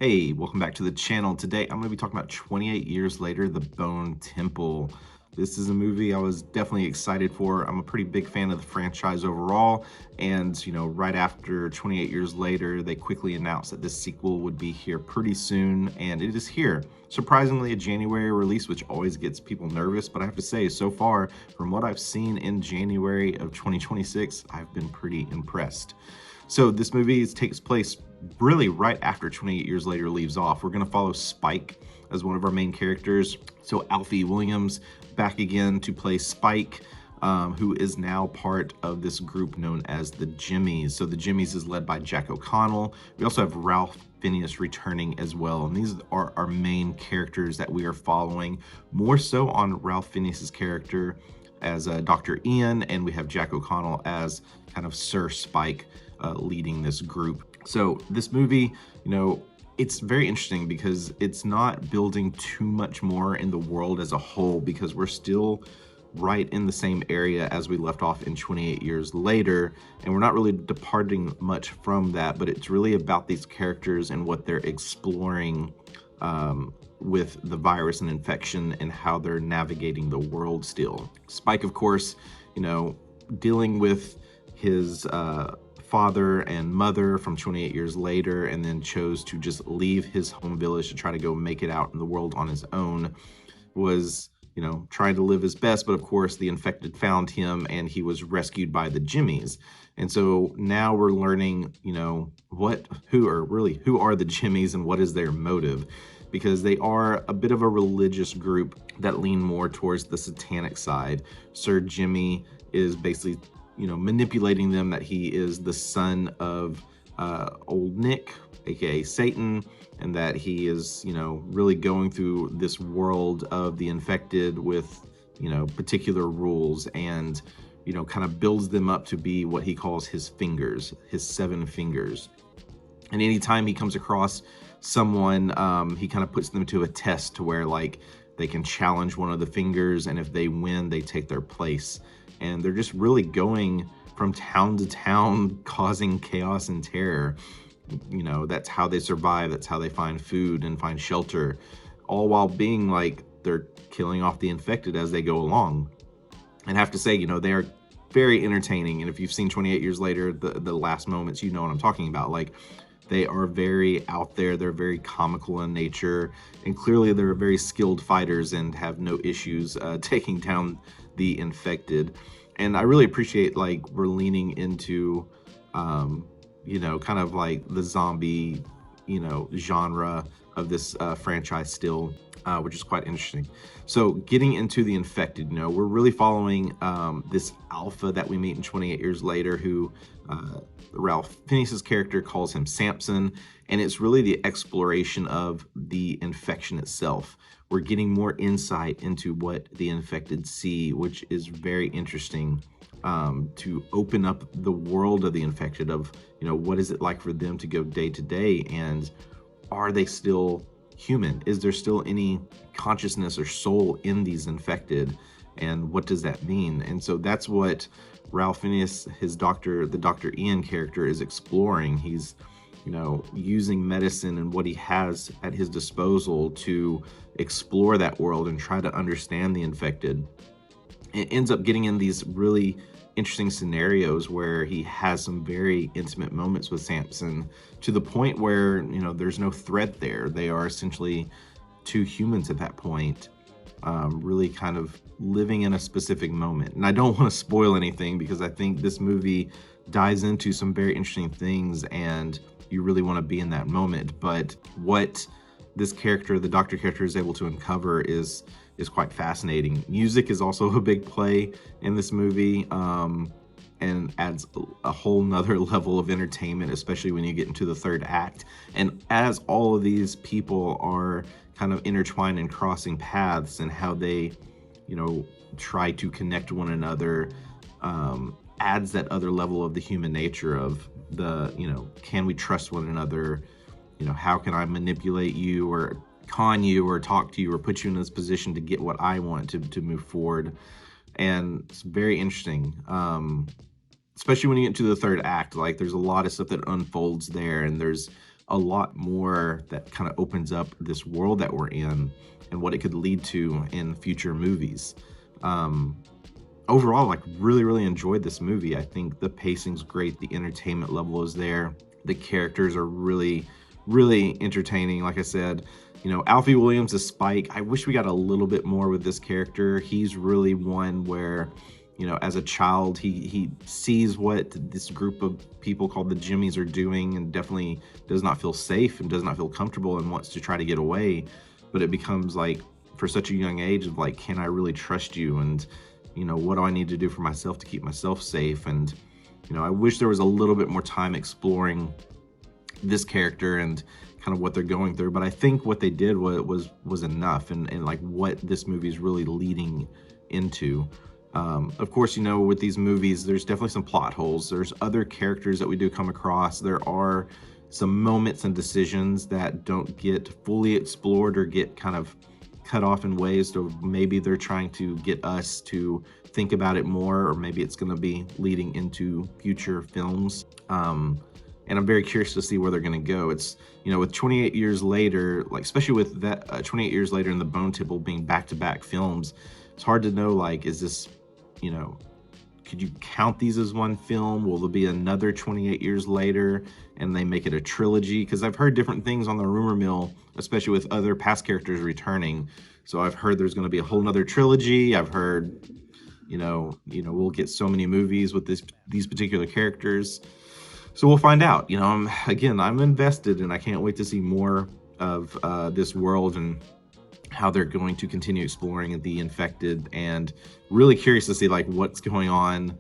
Hey, welcome back to the channel. Today I'm going to be talking about 28 Years Later, The Bone Temple. This is a movie I was definitely excited for. I'm a pretty big fan of the franchise overall, and right after 28 Years Later, they quickly announced that this sequel would be here pretty soon, and it is here. Surprisingly, a January release, which always gets people nervous, but I have to say, so far, from what I've seen in January of 2026, I've been pretty impressed. So this movie takes place really right after 28 Years Later leaves off. We're going to follow Spike as one of our main characters. So Alfie Williams back again to play Spike, who is now part of this group known as the Jimmies. So the Jimmies is led by Jack O'Connell. We also have Ralph Fiennes returning as well. And these are our main characters that we are following, more so on Ralph Fiennes' character as Dr. Ian, and we have Jack O'Connell as kind of Sir Spike leading this group. So this movie, it's very interesting because it's not building too much more in the world as a whole, because we're still right in the same area as we left off in 28 Years Later, and we're not really departing much from that, but it's really about these characters and what they're exploring with the virus and infection and how they're navigating the world still. Spike, of course, dealing with his father and mother from 28 Years Later, and then chose to just leave his home village to try to go make it out in the world on his own, was trying to live his best, but of course the infected found him and he was rescued by the Jimmies. And so now we're learning, who are the Jimmies and what is their motive, because they are a bit of a religious group that lean more towards the satanic side. Sir Jimmy is basically manipulating them that he is the son of old Nick, aka Satan, and that he is really going through this world of the infected with particular rules, and kind of builds them up to be what he calls his fingers, his 7 fingers. And anytime he comes across someone, he kind of puts them to a test to where they can challenge one of the fingers, and if they win, they take their place. And they're just really going from town to town, causing chaos and terror. That's how they survive. That's how they find food and find shelter, all while being they're killing off the infected as they go along. And I have to say, they are very entertaining. And if you've seen 28 Years Later, the last moments, you know what I'm talking about. They are very out there. They're very comical in nature, and clearly they're very skilled fighters and have no issues taking down the infected. And I really appreciate we're leaning into kind of the zombie genre of this franchise still, which is quite interesting. So getting into the infected, we're really following this alpha that we meet in 28 Years Later, who Ralph Fiennes' character calls him Samson, and it's really the exploration of the infection itself. We're getting more insight into what the infected see, which is very interesting, to open up the world of the infected, of what is it like for them to go day to day, and are they still human? Is there still any consciousness or soul in these infected, and what does that mean? And so that's what Ralph Fiennes, the Dr. Ian character, is exploring. He's using medicine and what he has at his disposal to explore that world and try to understand the infected. It ends up getting in these really interesting scenarios where he has some very intimate moments with Samson, to the point where there's no threat there. They are essentially 2 humans at that point, really kind of living in a specific moment. And I don't want to spoil anything, because I think this movie dives into some very interesting things and you really want to be in that moment. But what this character, the doctor character, is able to uncover is quite fascinating. Music is also a big play in this movie, and adds a whole nother level of entertainment, especially when you get into the 3rd act. And as all of these people are kind of intertwined and crossing paths, and how they try to connect one another, adds that other level of the human nature of can we trust one another? How can I manipulate you or con you or talk to you or put you in this position to get what I want to move forward? And it's very interesting, especially when you get to the 3rd act. There's a lot of stuff that unfolds there, and there's a lot more that kind of opens up this world that we're in and what it could lead to in future movies. Overall, like, really enjoyed this movie. I think the pacing's great, the entertainment level is there, the characters are really entertaining. Like I said, you know, Alfie Williams is Spike. I wish we got a little bit more with this character. He's really one where, you know, as a child, he sees what this group of people called the Jimmies are doing, and definitely does not feel safe and does not feel comfortable and wants to try to get away. But it becomes like, for such a young age, of like, can I really trust you? And, you know, what do I need to do for myself to keep myself safe? And, you know, I wish there was a little bit more time exploring this character and kind of what they're going through. But I think what they did was enough, and like what this movie is really leading into. Of course, you know, with these movies, there's definitely some plot holes. There's other characters that we do come across. There are some moments and decisions that don't get fully explored or get kind of cut off in ways to maybe they're trying to get us to think about it more, or maybe it's going to be leading into future films. And I'm very curious to see where they're going to go. It's, you know, with 28 years later, like, especially with that 28 years later in the Bone Temple being back-to-back films, it's hard to know, like, is this, you know, could you count these as one film? Will there be another 28 years later and they make it a trilogy? Because I've heard different things on the rumor mill, especially with other past characters returning. So I've heard there's going to be a whole nother trilogy. I've heard, you know, we'll get so many movies with these particular characters. So we'll find out. You know, I'm invested, and I can't wait to see more of this world and how they're going to continue exploring the infected, and really curious to see like what's going on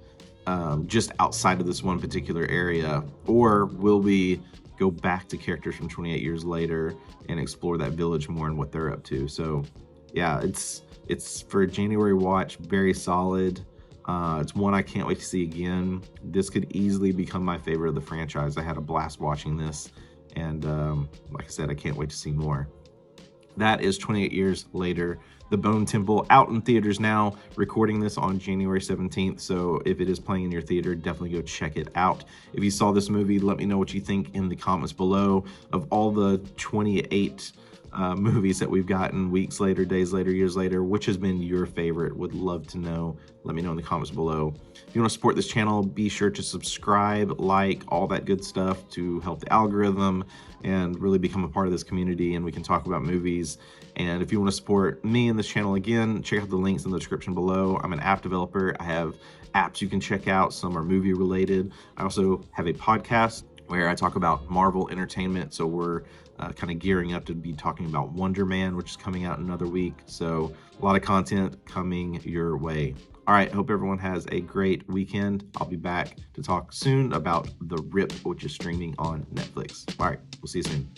just outside of this one particular area. Or will we go back to characters from 28 years later and explore that village more and what they're up to? So yeah, it's for a January watch, very solid. It's one I can't wait to see again. This could easily become my favorite of the franchise. I had a blast watching this, and like I said, I can't wait to see more. That is 28 years later, The Bone Temple, out in theaters now. Recording this on January 17th, so if it is playing in your theater, definitely go check it out. If you saw this movie, let me know what you think in the comments below. Of all the 28 movies that we've gotten, weeks later, days later, years later, which has been your favorite? Would love to know. Let me know in the comments below. If you want to support this channel, be sure to subscribe, like, all that good stuff to help the algorithm and really become a part of this community, and we can talk about movies. And if you want to support me and this channel, again, check out the links in the description below. I'm an app developer. I have apps you can check out. Some are movie related. I also have a podcast where I talk about Marvel entertainment. So we're kind of gearing up to be talking about Wonder Man, which is coming out in another week. So a lot of content coming your way. All right, hope everyone has a great weekend. I'll be back to talk soon about The Rip, which is streaming on Netflix. All right, we'll see you soon.